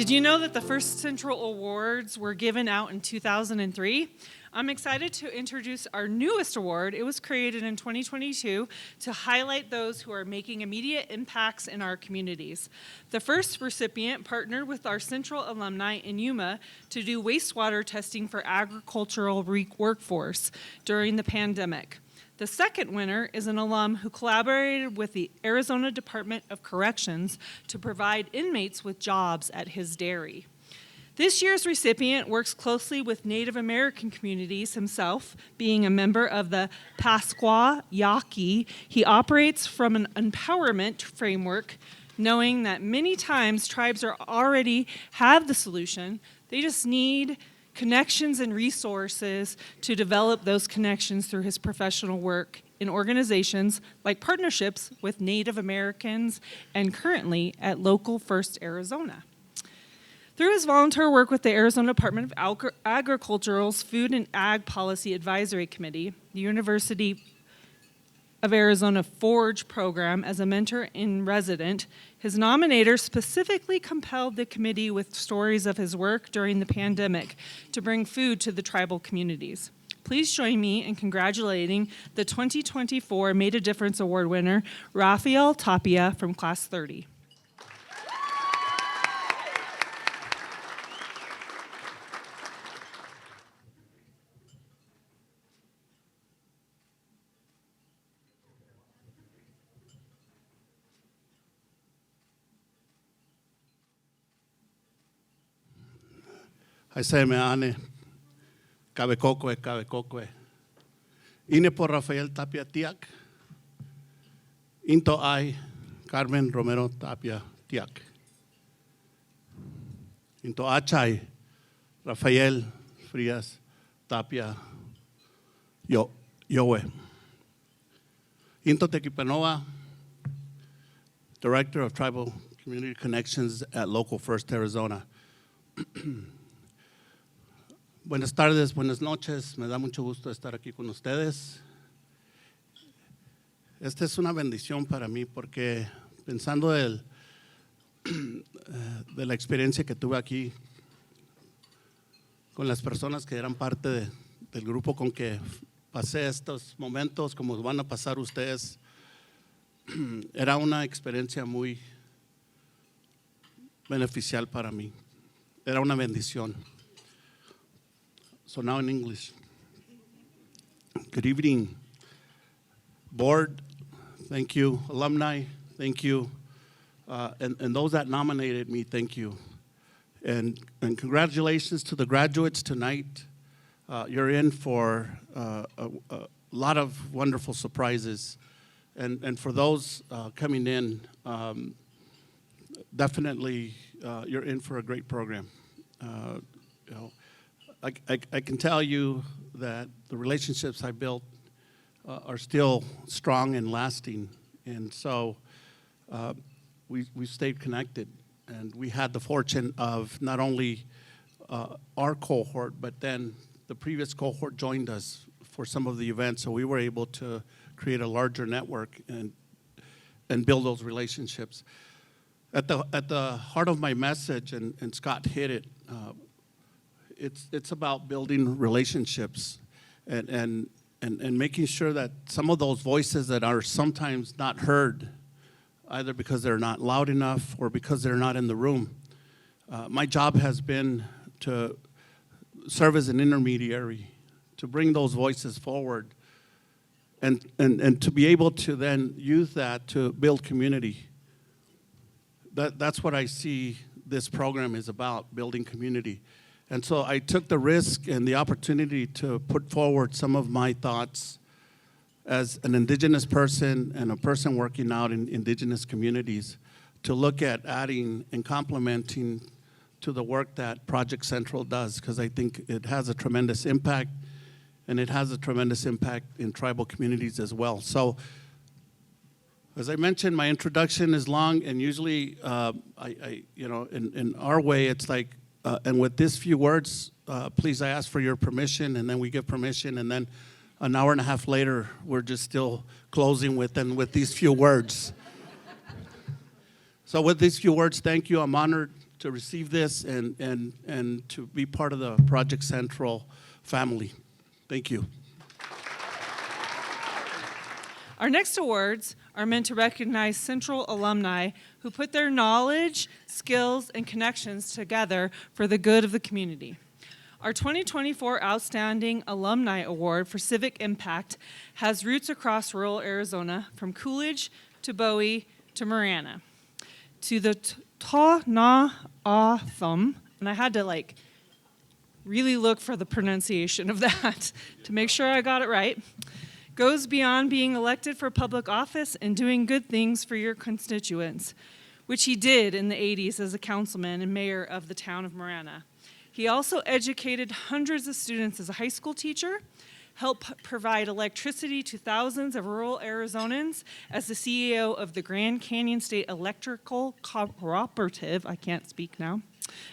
Did you know that the first CENTRL Awards were given out in 2003? I'm excited to introduce our newest award. It was created in 2022 to highlight those who are making immediate impacts in our communities. The first recipient partnered with our CENTRL alumni in Yuma to do wastewater testing for agricultural workforce during the pandemic. The second winner is an alum who collaborated with the Arizona Department of Corrections to provide inmates with jobs at his dairy. This year's recipient works closely with Native American communities himself, being a member of the Pasqua Yaqui. He operates from an empowerment framework, knowing that many times tribes already have the solution. They just need connections and resources to develop those connections through his professional work in organizations like partnerships with Native Americans and currently at Local First Arizona. Through his volunteer work with the Arizona Department of Agriculture's Food and Ag Policy Advisory Committee, the University of Arizona Forge program as a mentor in resident, his nominator specifically compelled the committee with stories of his work during the pandemic to bring food to the tribal communities. Please join me in congratulating the 2024 Made a Difference Award winner, Rafael Tapia from Class 30. I say me ane, kabekokwe. Ine por Rafael Tapia Tiak. Into I, Carmen Romero Tapia Tiak. Into Achai, Rafael Frias Tapia Yowe. Into Tequipanoa, Director of Tribal Community Connections at Local First Arizona. Buenas tardes, buenas noches, me da mucho gusto estar aquí con ustedes. Esta es una bendición para mí porque pensando de la experiencia que tuve aquí con las personas que eran parte del grupo con que pasé estos momentos como van a pasar ustedes, era una experiencia muy beneficial para mí, era una bendición. So now in English. Good evening, board. Thank you, alumni. Thank you, and those that nominated me. Thank you, and congratulations to the graduates tonight. You're in for a lot of wonderful surprises, and for those coming in, definitely you're in for a great program. I can tell you that the relationships I built are still strong and lasting, and so we stayed connected, and we had the fortune of not only our cohort, but then the previous cohort joined us for some of the events, so we were able to create a larger network and build those relationships. At the heart of my message, and Scott hit it, it's about building relationships and making sure that some of those voices that are sometimes not heard, either because they're not loud enough or because they're not in the room. My job has been to serve as an intermediary, to bring those voices forward and to be able to then use that to build community. That's what I see this program is about, building community. And so I took the risk and the opportunity to put forward some of my thoughts as an indigenous person and a person working out in indigenous communities to look at adding and complementing to the work that Project CENTRL does, because I think it has a tremendous impact, and it has a tremendous impact in tribal communities as well. So as I mentioned, my introduction is long, and usually in our way, it's like, and with these few words, please, I ask for your permission, and then we give permission, and then an hour and a half later, we're just still closing with these few words. So with these few words, thank you. I'm honored to receive this and to be part of the Project CENTRL family. Thank you. Our next awards are meant to recognize CENTRL alumni who put their knowledge, skills, and connections together for the good of the community. Our 2024 Outstanding Alumni Award for Civic Impact has roots across rural Arizona, from Coolidge to Bowie to Marana. To the Ta-na-a-thum, and I had to really look for the pronunciation of that to make sure I got it right, goes beyond being elected for public office and doing good things for your constituents, which he did in the 80s as a councilman and mayor of the town of Marana. He also educated hundreds of students as a high school teacher, helped provide electricity to thousands of rural Arizonans as the CEO of the Grand Canyon State Electrical Cooperative, I can't speak now,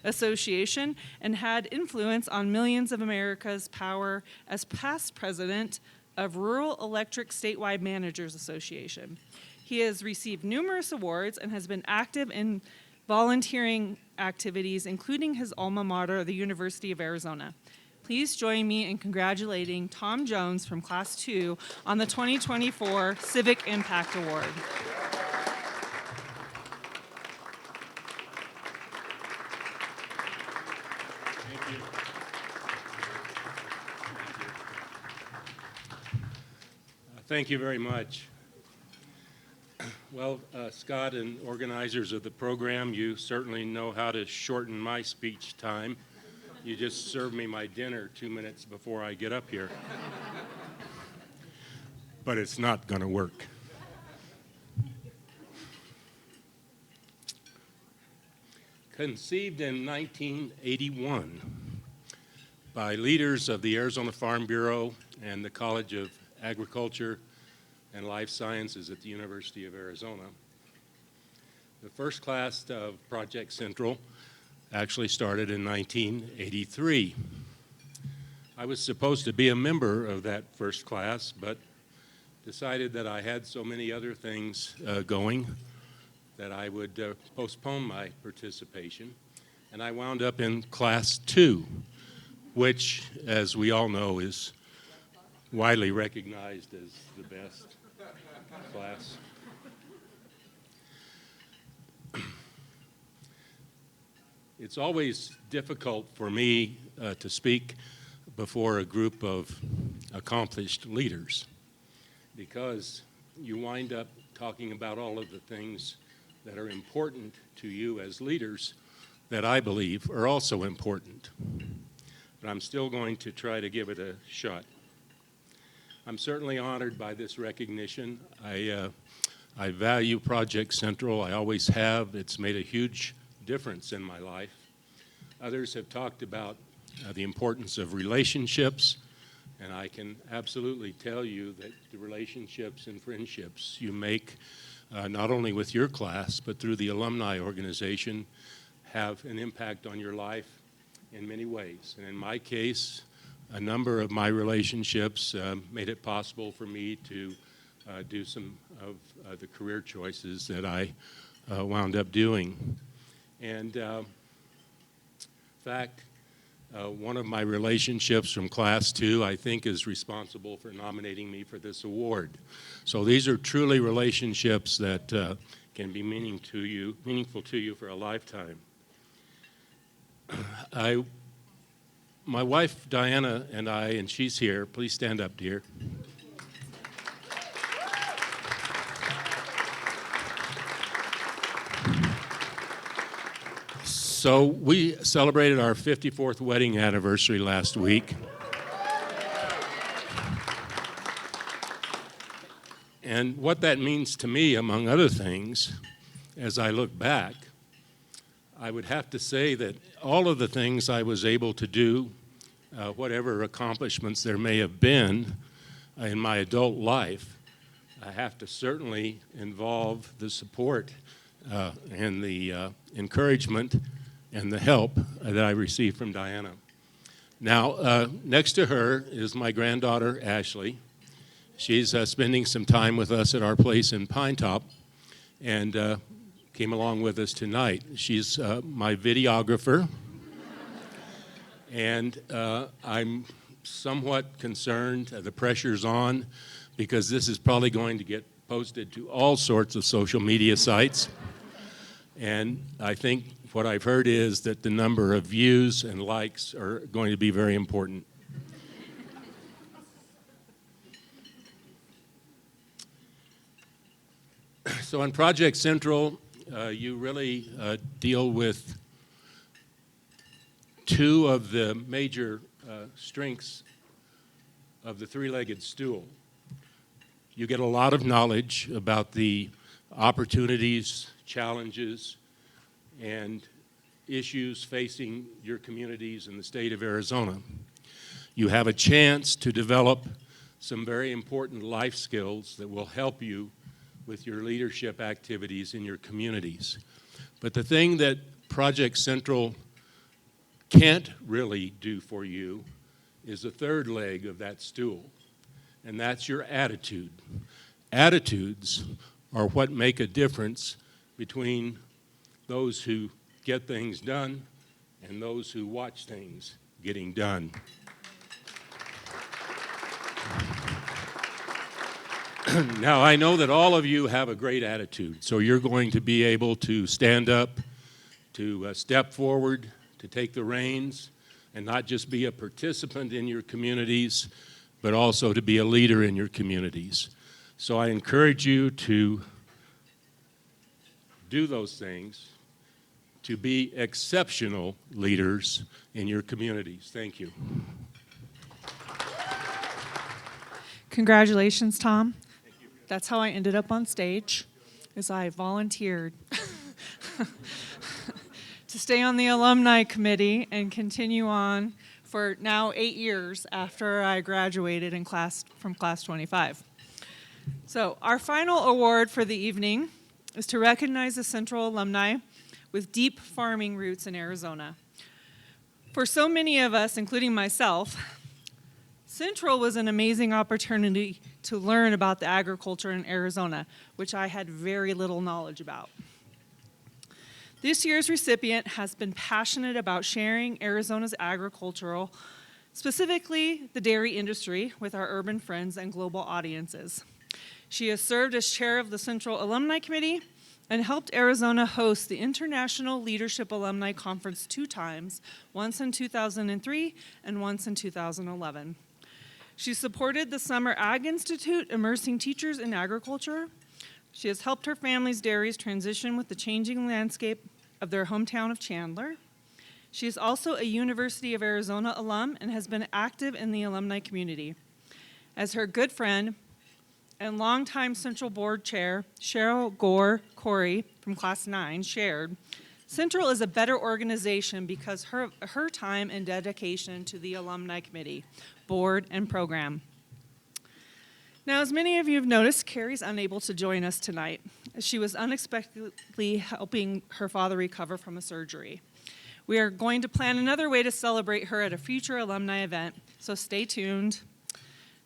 Association, and had influence on millions of America's power as past president of Rural Electric Statewide Managers Association. He has received numerous awards and has been active in volunteering activities, including his alma mater, the University of Arizona. Please join me in congratulating Tom Jones from Class 2 on the 2024 Civic Impact Award. Thank you. Thank you very much. Well, Scott and organizers of the program, you certainly know how to shorten my speech time. You just served me my dinner 2 minutes before I get up here. But it's not going to work. Conceived in 1981 by leaders of the Arizona Farm Bureau and the College of Agriculture and Life Sciences at the University of Arizona. The first class of Project CENTRL actually started in 1983. I was supposed to be a member of that first class, but decided that I had so many other things going that I would postpone my participation. And I wound up in Class 2, which, as we all know, is widely recognized as the best class. It's always difficult for me to speak before a group of accomplished leaders because you wind up talking about all of the things that are important to you as leaders that I believe are also important. But I'm still going to try to give it a shot. I'm certainly honored by this recognition. I value Project CENTRL. I always have. It's made a huge difference in my life. Others have talked about the importance of relationships, and I can absolutely tell you that the relationships and friendships you make, not only with your class, but through the alumni organization, have an impact on your life in many ways. And in my case, a number of my relationships made it possible for me to do some of the career choices that I wound up doing. And in fact, one of my relationships from Class 2, I think, is responsible for nominating me for this award. So these are truly relationships that can be meaningful to you for a lifetime. My wife, Diana, and I, and she's here. Please stand up, dear. So we celebrated our 54th wedding anniversary last week. And what that means to me, among other things, as I look back, I would have to say that all of the things I was able to do, whatever accomplishments there may have been in my adult life, I have to certainly involve the support and the encouragement and the help that I received from Diana. Now, next to her is my granddaughter, Ashley. She's spending some time with us at our place in Pine Top. And came along with us tonight. She's my videographer, and I'm somewhat concerned, the pressure's on, because this is probably going to get posted to all sorts of social media sites. And I think what I've heard is that the number of views and likes are going to be very important. So on Project CENTRL, you really deal with two of the major strengths of the three-legged stool. You get a lot of knowledge about the opportunities, challenges, and issues facing your communities in the state of Arizona. You have a chance to develop some very important life skills that will help you with your leadership activities in your communities. But the thing that Project CENTRL can't really do for you is the third leg of that stool, and that's your attitude. Attitudes are what make a difference between those who get things done and those who watch things getting done. Now, I know that all of you have a great attitude, so you're going to be able to stand up, to step forward, to take the reins, and not just be a participant in your communities, but also to be a leader in your communities. So I encourage you to do those things, to be exceptional leaders in your communities. Thank you. Congratulations, Tom. That's how I ended up on stage, is I volunteered to stay on the alumni committee and continue on for now 8 years after I graduated from class 25. So our final award for the evening is to recognize the CENTRL alumni with deep farming roots in Arizona. For so many of us, including myself, CENTRL was an amazing opportunity to learn about the agriculture in Arizona, which I had very little knowledge about. This year's recipient has been passionate about sharing Arizona's agricultural, specifically the dairy industry, with our urban friends and global audiences. She has served as chair of the CENTRL Alumni Committee and helped Arizona host the International Leadership Alumni Conference 2 times, once in 2003 and once in 2011. She supported the Summer Ag Institute, immersing teachers in agriculture. She has helped her family's dairies transition with the changing landscape of their hometown of Chandler. She is also a University of Arizona alum and has been active in the alumni community. As her good friend and longtime CENTRL Board Chair, Cheryl Gore Corey from Class 9 shared, CENTRL is a better organization because her time and dedication to the Alumni Committee, board, and program. Now, as many of you have noticed, Carrie's unable to join us tonight, as she was unexpectedly helping her father recover from a surgery. We are going to plan another way to celebrate her at a future alumni event, so stay tuned.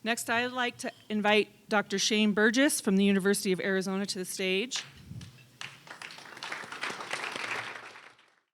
Next, I'd like to invite Dr. Shane Burgess from the University of Arizona to the stage.